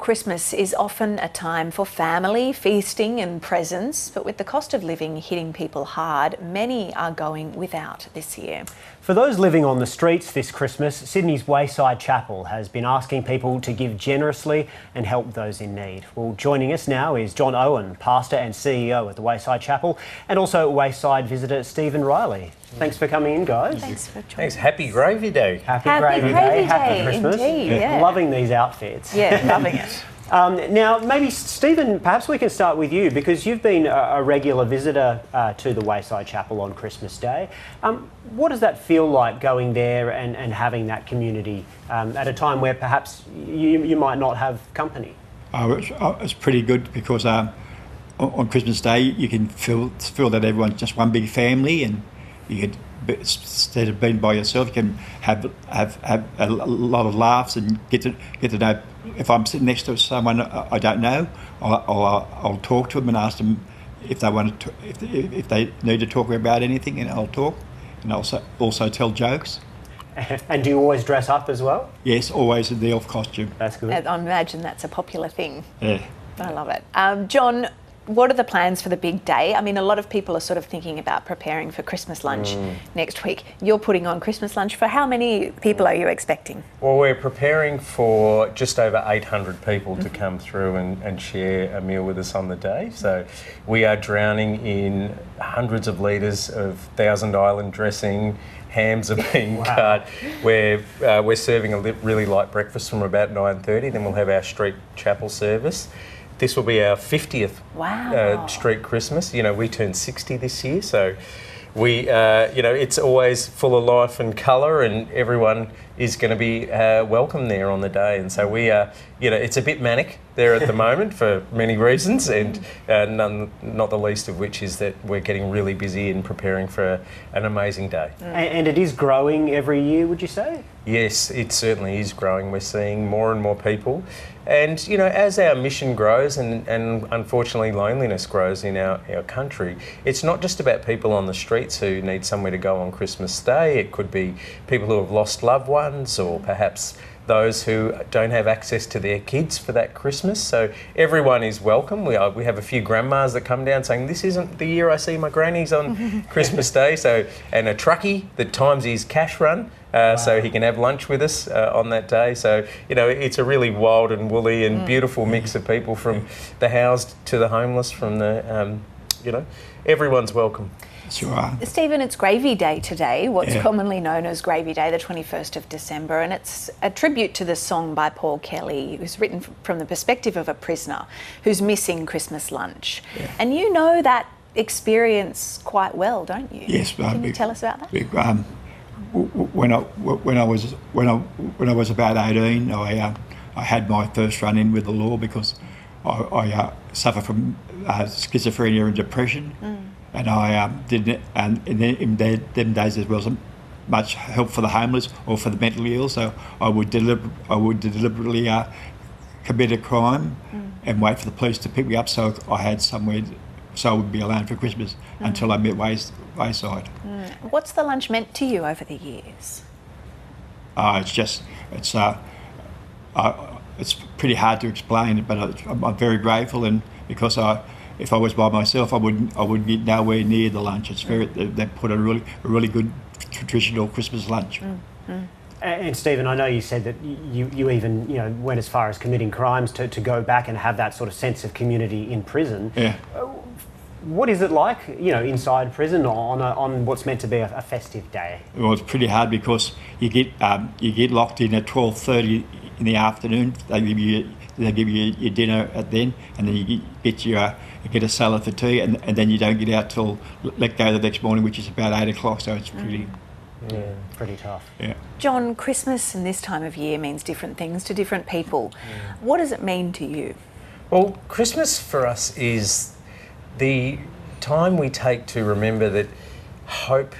Christmas is often a time for family, feasting and presents, but with the cost of living hitting people hard, many are going without this year. For those living on the streets this Christmas, Sydney's Wayside Chapel has been asking people to give generously and help those in need. Well, joining us now is John Owen, pastor and CEO at the Wayside Chapel, and also Wayside visitor Stephen Riley. Thanks for coming in, guys. Thanks for joining. Thanks. Happy Gravy Day. Happy Gravy Day. Happy Christmas. Indeed, yeah. Loving these outfits. Yeah, loving it. Now, maybe, Stephen, perhaps we can start with you because you've been a regular visitor to the Wayside Chapel on Christmas Day. What does that feel like going there and having that community at a time where perhaps you might not have company? It's pretty good because on Christmas Day you can feel that everyone's just one big family, and you can, instead of being by yourself, you can have a lot of laughs and get to know. If I'm sitting next to someone I don't know, I'll talk to them and ask them if they want to, if they need to talk about anything, and I'll talk, and also tell jokes. And do you always dress up as well? Yes, always in the elf costume. That's good. I imagine that's a popular thing. Yeah. I love it. John, what are the plans for the big day? I mean, a lot of people are sort of thinking about preparing for Christmas lunch next week. You're putting on Christmas lunch for how many people are you expecting? Well, we're preparing for just over 800 people to come through and share a meal with us on the day. So we are drowning in hundreds of litres of Thousand Island dressing. Hams are being cut. We're serving a really light breakfast from about 9:30. Then we'll have our street chapel service. This will be our 50th street Christmas. You know, we turned 60 this year, so we, it's always full of life and colour, and everyone is going to be welcome there on the day. And so we are, it's a bit manic there at the moment for many reasons, and not the least of which is that we're getting really busy in preparing for an amazing day. And it is growing every year, would you say? Yes, it certainly is growing. We're seeing more and more people. And, as our mission grows and unfortunately loneliness grows in our country, it's not just about people on the streets who need somewhere to go on Christmas Day. It could be people who have lost loved ones, or perhaps those who don't have access to their kids for that Christmas. So everyone is welcome. We have a few grandmas that come down saying, this isn't the year I see my grannies on Christmas Day. So, and a truckie that times his cash run. So he can have lunch with us on that day. So, it's a really wild and woolly and beautiful mix of people, from the housed to the homeless, from the, everyone's welcome. Sure. Stephen, it's Gravy Day today, what's commonly known as Gravy Day, the 21st of December, and it's a tribute to the song by Paul Kelly, who's written from the perspective of a prisoner who's missing Christmas lunch. Yeah. And you know that experience quite well, don't you? Yes. Can you tell us about that? When I was about 18, I had my first run-in with the law because I suffer from schizophrenia and depression, and I didn't. And in them days there wasn't much help for the homeless or for the mentally ill, so I would deliberately commit a crime and wait for the police to pick me up, so I had somewhere. So I would be alone for Christmas until I met Wayside. What's the lunch meant to you over the years? It's pretty hard to explain, but I'm very grateful, and because if I was by myself, I wouldn't get nowhere near the lunch. They put a really good traditional Christmas lunch. And Stephen, I know you said that you even went as far as committing crimes to go back and have that sort of sense of community in prison. Yeah. What is it like, inside prison on what's meant to be a festive day? Well, it's pretty hard because you get locked in at 12:30 in the afternoon. They give you your dinner at then, and then you get a salad for tea, and then you don't get out till let go the next morning, which is about 8 o'clock. So it's pretty. Yeah, pretty tough. Yeah. John, Christmas and this time of year means different things to different people. What does it mean to you? Well, Christmas for us is the time we take to remember that hope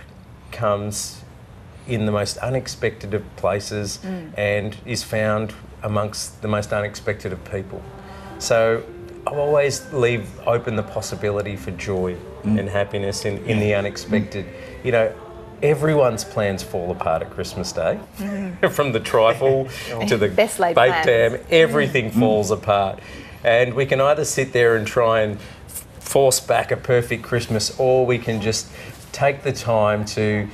comes in the most unexpected of places and is found amongst the most unexpected of people. So I always leave open the possibility for joy and happiness in the unexpected. everyone's plans fall apart at Christmas Day. From the trifle to the Best laid baked plans. ham, everything falls apart. And we can either sit there and try and force back a perfect Christmas, or we can just take the time to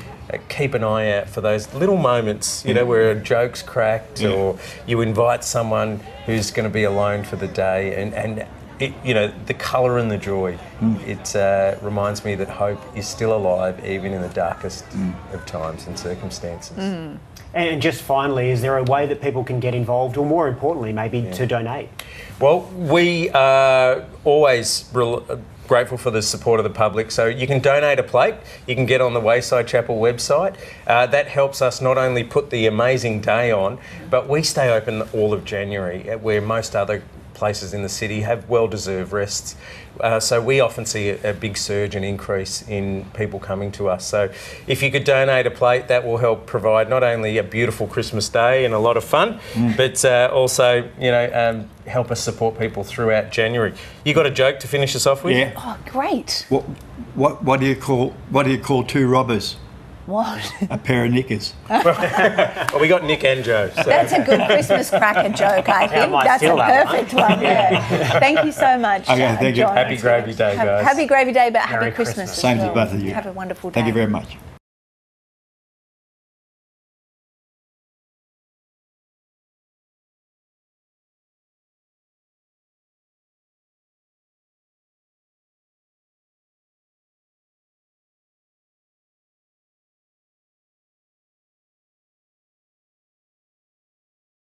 keep an eye out for those little moments, you know, where a joke's cracked, or you invite someone who's going to be alone for the day, and it, you know, the colour and the joy. It reminds me that hope is still alive even in the darkest of times and circumstances. And just finally, is there a way that people can get involved, or more importantly, maybe to donate? Well, we are always grateful for the support of the public. So you can donate a plate, you can get on the Wayside Chapel website. That helps us not only put the amazing day on, but we stay open all of January, where most other places in the city have well-deserved rests. So we often see a big surge and increase in people coming to us. So if you could donate a plate, that will help provide not only a beautiful Christmas day and a lot of fun, but also, you know, help us support people throughout January. You got a joke to finish us off with? Yeah. Oh, great. What do you call two robbers? What? A pair of knickers. Well, we got Nick and Joe. So. That's a good Christmas cracker joke, I think. might That's a steal that perfect one. Yeah. Thank you so much. Okay, thank you. John. Happy Gravy Day, guys. Happy Gravy Day, but Merry happy Christmas. Christmas. as Same to well. both of you. Have a wonderful day. Thank you very much.